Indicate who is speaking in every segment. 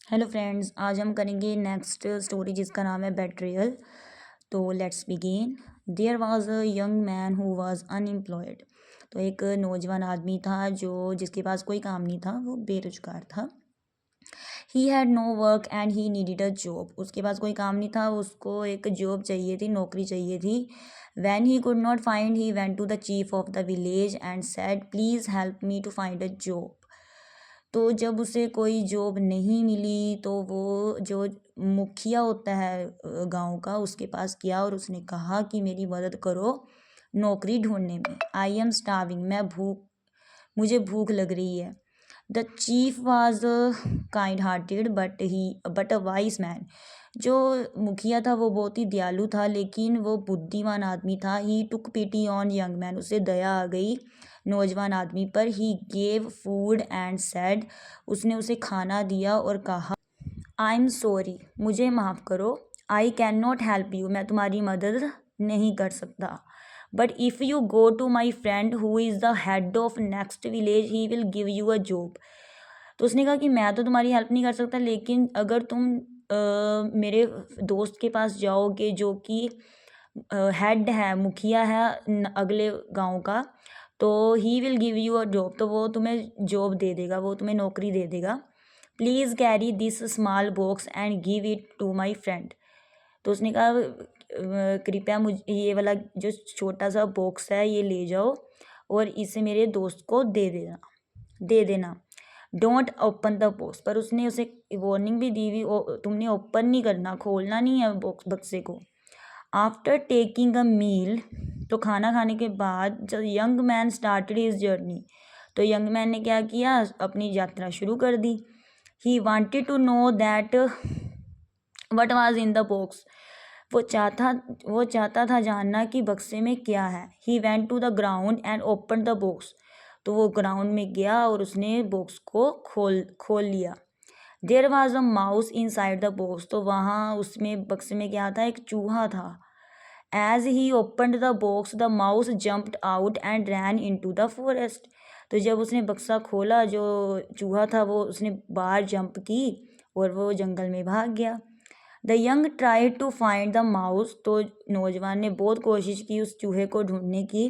Speaker 1: Hello friends, आज हम करेंगे नेक्स्ट स्टोरी जिसका नाम है बेट्रियल। तो let's begin. There was a young man who was unemployed. तो एक नौजवान आदमी था जो जिसके पास कोई काम नहीं था, वो बेरोजगार था। He had no work and he needed a job. उसके पास कोई काम नहीं था, उसको एक जॉब चाहिए थी, नौकरी चाहिए थी। When he could not find he went to the chief of the village and said please help me to find a job. तो जब उसे कोई जॉब नहीं मिली तो वो जो मुखिया होता है गांव का, उसके पास गया और उसने कहा कि मेरी मदद करो नौकरी ढूंढने में। आई एम स्टार्विंग, मुझे भूख लग रही है। The chief was kind hearted but a vice man. जो मुखिया था वो बहुत ही दयालु था, लेकिन वो बुद्धिमान आदमी था। He took pity on young man, उसे दया आ गई नौजवान आदमी पर। He gave food and said, उसने उसे खाना दिया और कहा आई एम सॉरी, मुझे माफ़ करो। I can not help you, मैं तुम्हारी मदद नहीं कर सकता। But if you go to my friend who is the head of next village he will give you a job. तो उसने कहा कि मैं तो तुम्हारी हेल्प नहीं कर सकता, लेकिन अगर तुम मेरे दोस्त के पास जाओगे जो कि हेड है, मुखिया है अगले गांव का, तो ही will give you a job, तो वो तुम्हें जॉब दे देगा, वो तुम्हें नौकरी दे देगा। Please carry this small box and give it to my friend. तो उसने कहा कृपया मुझ ये वाला जो छोटा सा बॉक्स है ये ले जाओ और इसे मेरे दोस्त को दे देना। डोंट ओपन द बॉक्स, पर उसने उसे वार्निंग भी दी हुई, तुमने ओपन नहीं करना, खोलना नहीं है बॉक्स बक्से को। आफ्टर टेकिंग अ मील, तो खाना खाने के बाद जब young man started his journey, तो यंग मैन ने क्या किया, अपनी यात्रा शुरू कर दी। He wanted to know that what was in the box. वो चाहता वो चाहता था जानना कि बक्से में क्या है। He went to the ground and open the box, तो वो ग्राउंड में गया और उसने बॉक्स को खोल लिया। There was a mouse inside the box, तो वहाँ उसमें बक्से में क्या था, एक चूहा था। As he opened the box the mouse jumped out and ran into the forest. तो जब उसने बक्सा खोला, जो चूहा था वो उसने बाहर जंप की और वो जंगल में भाग गया। The young try to find the mouse, तो नौजवान ने बहुत कोशिश की उस चूहे को ढूंढने की।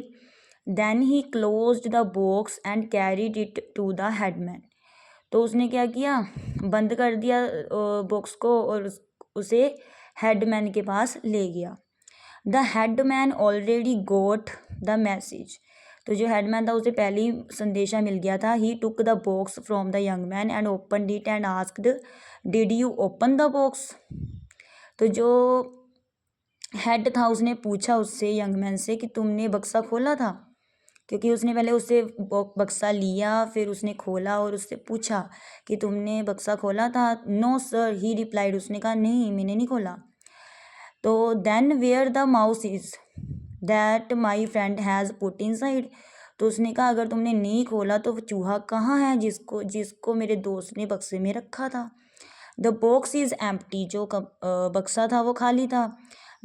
Speaker 1: Then he closed the box and carried it to the headman. तो उसने क्या किया, बंद कर दिया बॉक्स को और उसे हेडमैन के पास ले गया। The headman already goat the message, तो जो हेडमैन था उसे पहले ही संदेशा मिल गया था। He took the box from the young man and open it and asked did you open the box. तो जो हेड था उसने पूछा उससे, यंग मैन से, कि तुमने बक्सा खोला था, क्योंकि उसने पहले उससे बक्सा लिया, फिर उसने खोला और उससे पूछा कि तुमने बक्सा खोला था। नो सर, ही रिप्लाइड, उसने कहा नहीं मैंने नहीं खोला। तो then where the mouse is that my friend has put inside. तो उसने कहा अगर तुमने नहीं खोला तो चूहा कहाँ है जिसको जिसको मेरे दोस्त ने बक्से में रखा था। द बॉक्स इज एम्प्टी, जो बक्सा था वो खाली था।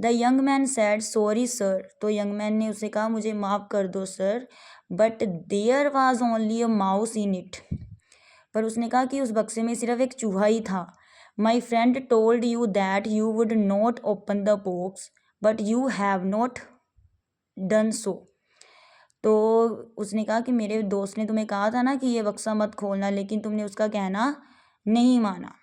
Speaker 1: The young man said sorry sir, तो यंग मैन ने उसे कहा मुझे माफ़ कर दो sir. But there was only a mouse in it, पर उसने कहा कि उस बक्से में सिर्फ एक चूहा ही था। My friend told you that you would not open the box but you have not done so. तो उसने कहा कि मेरे दोस्त ने तुम्हें कहा था ना कि ये बक्सा मत खोलना, लेकिन तुमने उसका कहना नहीं माना।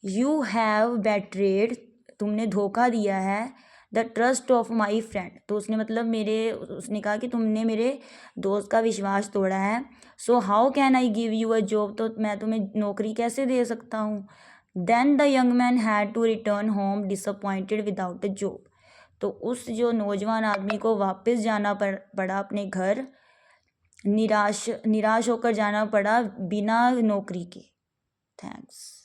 Speaker 1: यू हैव बेट्रेड, तुमने धोखा दिया है the trust of my friend. तो उसने कहा कि तुमने मेरे दोस्त का विश्वास तोड़ा है। So how can I give you a job, तो मैं तुम्हें नौकरी कैसे दे सकता हूँ। Then the young man had to return home disappointed without a job. तो उस जो नौजवान आदमी को वापस जाना पड़ा अपने घर, निराश होकर जाना पड़ा बिना नौकरी के। थैंक्स।